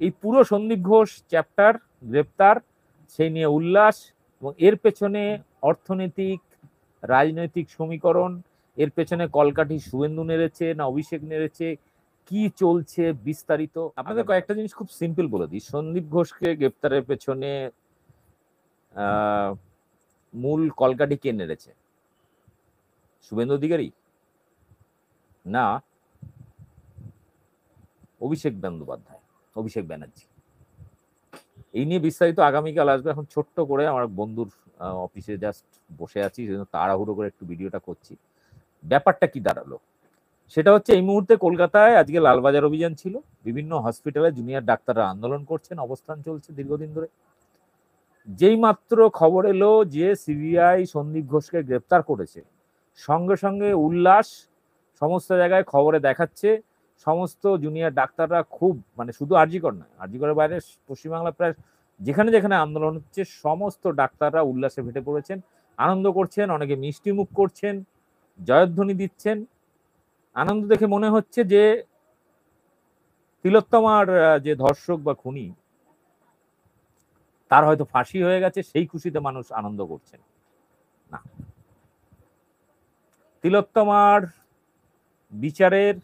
এই পুরো সন্দীপ ঘোষ চ্যাপ্টার, গ্রেপ্তার, সেই নিয়ে উল্লাস, এবং এর পেছনে অর্থনৈতিক রাজনৈতিক সমীকরণ, এর পেছনে কলকাঠি শুভেন্দু নেড়েছে না অভিষেক নেড়েছে, কি চলছে বিস্তারিত আপনাদের কয়েকটা জিনিস খুব সিম্পল বলে দিই। সন্দীপ ঘোষকে গ্রেপ্তারের পেছনে মূল কলকাঠি কে নেড়েছে? শুভেন্দু অধিকারী না অভিষেক বন্দ্যোপাধ্যায়, অভিষেক ব্যানার্জি। এই নিয়ে বিস্তারিত আগামীকাল আসবে। এখন ছোট্ট করে আমার বন্ধুর অফিসে জাস্ট বসে আছি, তাড়াহুড়ো করে একটু ভিডিওটা করছি। ব্যাপারটা কি দাঁড়ালো সেটা হচ্ছে, এই মুহূর্তে কলকাতায় আজকে লালবাজার অভিযান ছিল, বিভিন্ন হসপিটালে জুনিয়র ডাক্তাররা আন্দোলন করছেন, অবস্থান চলছে দীর্ঘদিন ধরে। যেই মাত্র খবর এলো যে সিবিআই সন্দীপ ঘোষকে গ্রেপ্তার করেছে, সঙ্গে সঙ্গে উল্লাস, সমস্ত জায়গায় খবরে দেখাচ্ছে, সমস্ত জুনিয়র ডাক্তাররা খুব, মানে শুধু আরজিকর নয়, আরজিকরের বাইরে পশ্চিমবাংলা প্রায় যেখানে যেখানে আন্দোলন হচ্ছে সমস্ত ডাক্তাররা উল্লাসে ফেটে পড়েছেন, আনন্দ করছেন, অনেকে মিষ্টি মুখ করছেন, জয়ধ্বনি দিচ্ছেন। আনন্দ দেখে মনে হচ্ছে যে তিলোত্তমার যে ধর্ষক বা খুনি, তার হয়তো ফাঁসি হয়ে গেছে, সেই খুশিতে মানুষ আনন্দ করছেন। না, তিলোত্তমার বিচারের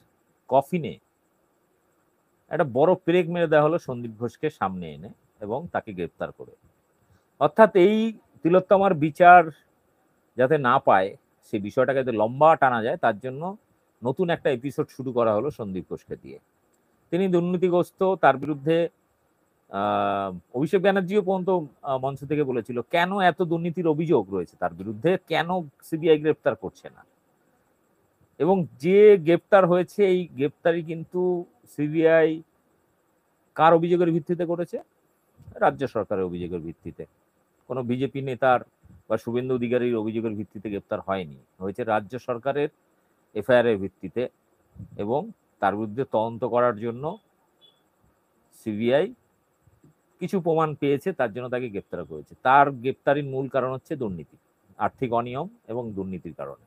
কফিনে একটা বড় পেরেক মেরে দেওয়া হলো সন্দীপ ঘোষকে সামনে এনে এবং তাকে গ্রেপ্তার করে। অর্থাৎ এই তিলোত্তমার বিচার যাতে না পায়, সেই বিষয়টাকে যাতে লম্বা টানা যায়, তার জন্য নতুন একটা এপিসোড শুরু করা হলো সন্দীপ ঘোষকে দিয়ে। তিনি দুর্নীতিগ্রস্ত, তার বিরুদ্ধে অভিষেক ব্যানার্জিও পর্যন্ত মঞ্চ থেকে বলেছিল কেন এত দুর্নীতির অভিযোগ রয়েছে তার বিরুদ্ধে, কেন সিবিআই গ্রেপ্তার করছে না। এবং যে গ্রেপ্তার হয়েছে, এই গ্রেপ্তারি কিন্তু সিবিআই কার অভিযোগের ভিত্তিতে করেছে? রাজ্য সরকারের অভিযোগের ভিত্তিতে। কোনো বিজেপি নেতার বা শুভেন্দু অধিকারীর অভিযোগের ভিত্তিতে গ্রেপ্তার হয়নি, হয়েছে রাজ্য সরকারের এফআইআর এর ভিত্তিতে। এবং তার বিরুদ্ধে তদন্ত করার জন্য সিবিআই কিছু প্রমাণ পেয়েছে, তার জন্য তাকে গ্রেপ্তার করেছে। তার গ্রেপ্তারির মূল কারণ হচ্ছে দুর্নীতি, আর্থিক অনিয়ম এবং দুর্নীতির কারণে।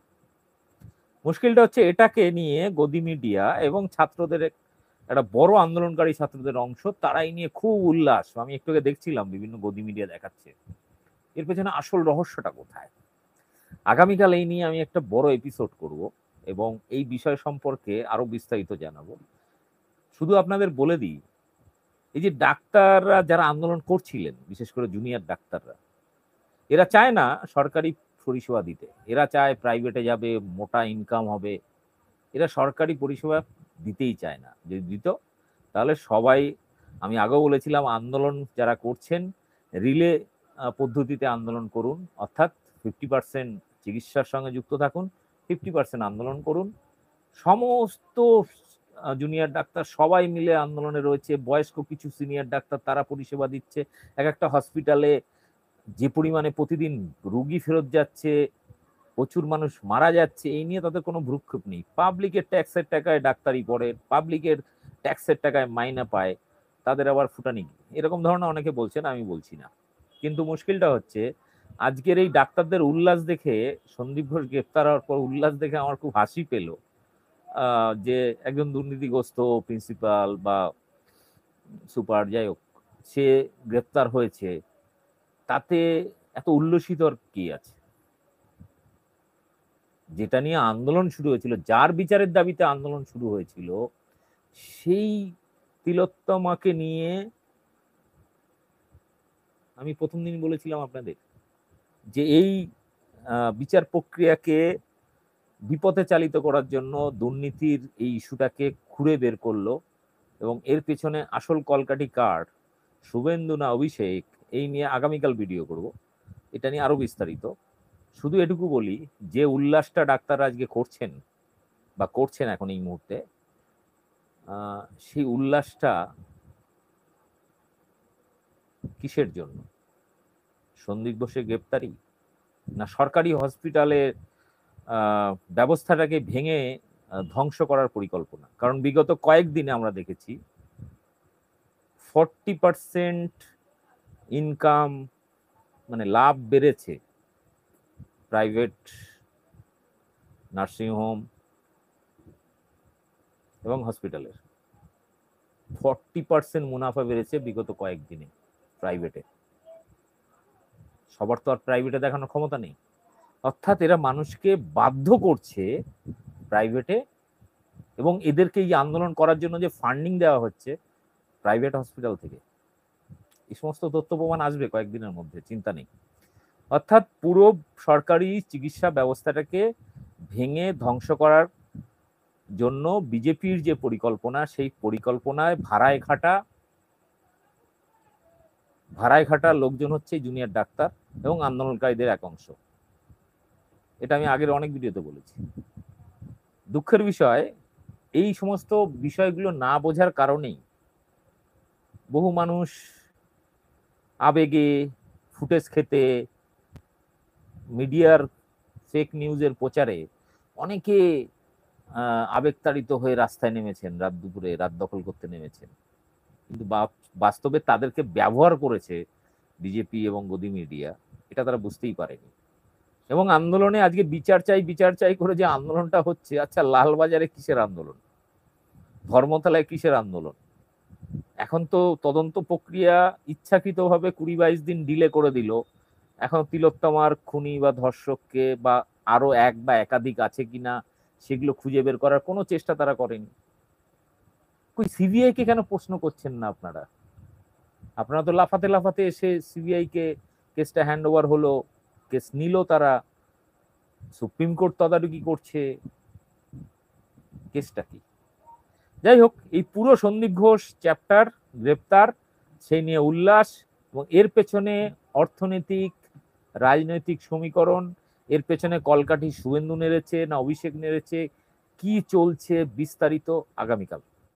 মুশকিলটা হচ্ছে এটাকে নিয়ে গদি মিডিয়া এবং ছাত্রদের একটা বড় আন্দোলনকারী ছাত্রদের অংশ, তারাই নিয়ে খুব উল্লাস। আমি একটু আগে দেখছিলাম বিভিন্ন গদি মিডিয়া দেখাচ্ছে, এর পেছনে আসল রহস্যটা কোথায়। আগামীকাল এই নিয়ে আমি একটা বড় এপিসোড করব এবং এই বিষয় সম্পর্কে আরো বিস্তারিত জানাবো। শুধু আপনাদের বলে দিই, এই যে ডাক্তাররা যারা আন্দোলন করছিলেন, বিশেষ করে জুনিয়র ডাক্তাররা, এরা চায় না সরকারি পরিষেবা দিতে, এরা চায় প্রাইভেটে যাবে, মোটা ইনকাম হবে। এরা সরকারি পরিষেবা দিতেই চায় না। যদি দিত তাহলে সবাই, আমি আগেও বলেছিলাম, আন্দোলন যারা করছেন রিলে পদ্ধতিতে আন্দোলন করুন, অর্থাৎ 50% চিকিৎসার সঙ্গে যুক্ত থাকুন, 50% আন্দোলন করুন। সমস্ত জুনিয়র ডাক্তার সবাই মিলে আন্দোলনে রয়েছে, বয়স্ক কিছু সিনিয়র ডাক্তার তারা পরিষেবা দিচ্ছে। এক একটা হসপিটালে যে পরিমাণে প্রতিদিন রুগী ফেরত যাচ্ছে, প্রচুর মানুষ মারা যাচ্ছে, এই নিয়ে তাদের কোনো ভ্রুক্ষেপ নেই। পাবলিকের ট্যাক্সের টাকায় ডাক্তারি পড়ে, পাবলিকের ট্যাক্সের টাকায় মাইনা পায়, তাদের আবার ফুটানি কি? এরকম ধরনের অনেকে বলছেন, আমি বলছি না। কিন্তু মুশকিলটা হচ্ছে, আজকের এই ডাক্তারদের উল্লাস দেখে, সন্দীপ ঘোষ গ্রেপ্তার হওয়ার পর উল্লাস দেখে আমার খুব হাসি পেল। যে একজন দুর্নীতিগ্রস্ত প্রিন্সিপাল বা সুপার, যাই হোক, সে গ্রেপ্তার হয়েছে, তাতে এত উল্লসিত আর কি আছে? যেটা নিয়ে আন্দোলন শুরু হয়েছিল, যার বিচারের দাবিতে আন্দোলন শুরু হয়েছিল, সেই তিলোত্তমাকে নিয়ে আমি প্রথম দিন বলেছিলাম আপনাদের যে এই বিচার প্রক্রিয়াকে বিপথে চালিত করার জন্য দুর্নীতির এই ইস্যুটাকে খুঁড়ে বের করলো। এবং এর পেছনে আসল কলকাঠি কার, শুভেন্দু না অভিষেক, এই নিয়ে আগামীকাল ভিডিও করব। এটা নিয়ে আরো বিস্তারিত। শুধু এটুকু বলি, যে উল্লাসটা ডাক্তাররা আজকে করছেন বা করছেন এখন এই মুহূর্তে, সেই উল্লাসটা কিসের জন্য? সন্দীপ ঘোষের গ্রেপ্তারি, না সরকারি হসপিটালের ব্যবস্থাটাকে ভেঙে ধ্বংস করার পরিকল্পনা? কারণ বিগত কয়েকদিনে আমরা দেখেছি 40% ইনকাম, মানে লাভ বেড়েছে প্রাইভেট নার্সিংহোম এবং হসপিটালের। 40% মুনাফা বেড়েছে বিগত কয়েকদিনে প্রাইভেটে। সবার তো আর প্রাইভেটে দেখানোর ক্ষমতা নেই। অর্থাৎ এরা মানুষকে বাধ্য করছে প্রাইভেটে, এবং এদেরকে এই আন্দোলন করার জন্য যে ফান্ডিং দেওয়া হচ্ছে প্রাইভেট হসপিটাল থেকে, এই সমস্ত তথ্য প্রমাণ আসবে কয়েকদিনের মধ্যে, চিন্তা নেই। অর্থাৎ পুরো সরকারি চিকিৎসা ব্যবস্থাটাকে ভেঙে ধ্বংস করার জন্য বিজেপির যে পরিকল্পনা, সেই পরিকল্পনায় ভাড়ায় খাটা লোকজন হচ্ছে জুনিয়র ডাক্তার এবং আন্দোলনকারীদের এক অংশ। এটা আমি আগের অনেক ভিডিওতে বলেছি। দুঃখের বিষয়, এই সমস্ত বিষয়গুলো না বোঝার কারণেই বহু মানুষ আবেগে, ফুটেজ খেতে, মিডিয়ার ফেক নিউজের প্রচারে অনেকে আবেগতাড়িত হয়ে রাস্তায় নেমেছেন, রাত দুপুরে রাত দখল করতে নেমেছেন। কিন্তু বাস্তবে তাদেরকে ব্যবহার করেছে বিজেপি এবং গদি মিডিয়া, এটা তারা বুঝতেই পারেনি। এবং আন্দোলনে আজকে বিচার চাই করে যে আন্দোলনটা হচ্ছে, আচ্ছা লালবাজারে কিসের আন্দোলন, ধর্মতলায় কিসের আন্দোলন? এখন তো তদন্ত প্রক্রিয়া ইচ্ছাকৃতভাবে 20-22 দিন ডিলে করে দিল। এখন তিলোত্তমার খুনি বা ধর্ষককে বা আরো এক বা একাধিক আছে কিনা সেগুলো খুঁজে বের করার কোনো চেষ্টা তারা করেনি। কই সিবিআই কে কেন প্রশ্ন করছেন না আপনারা? আপনারা তো লাফাতে এসে সিবিআই কে কেসটা হ্যান্ড ওভার হলো, কেস নিল তারা, সুপ্রিম কোর্ট তদারকি করছে, কেসটা কি? যাই হোক, এই পুরো সন্দীপ ঘোষ চ্যাপ্টার, গ্রেপ্তার, সেই নিয়ে উল্লাস, এবং এর পেছনে অর্থনৈতিক রাজনৈতিক সমীকরণ, এর পেছনে কলকাঠি শুভেন্দু নেড়েছে না অভিষেক নেড়েছে, কি চলছে বিস্তারিত আগামীকাল।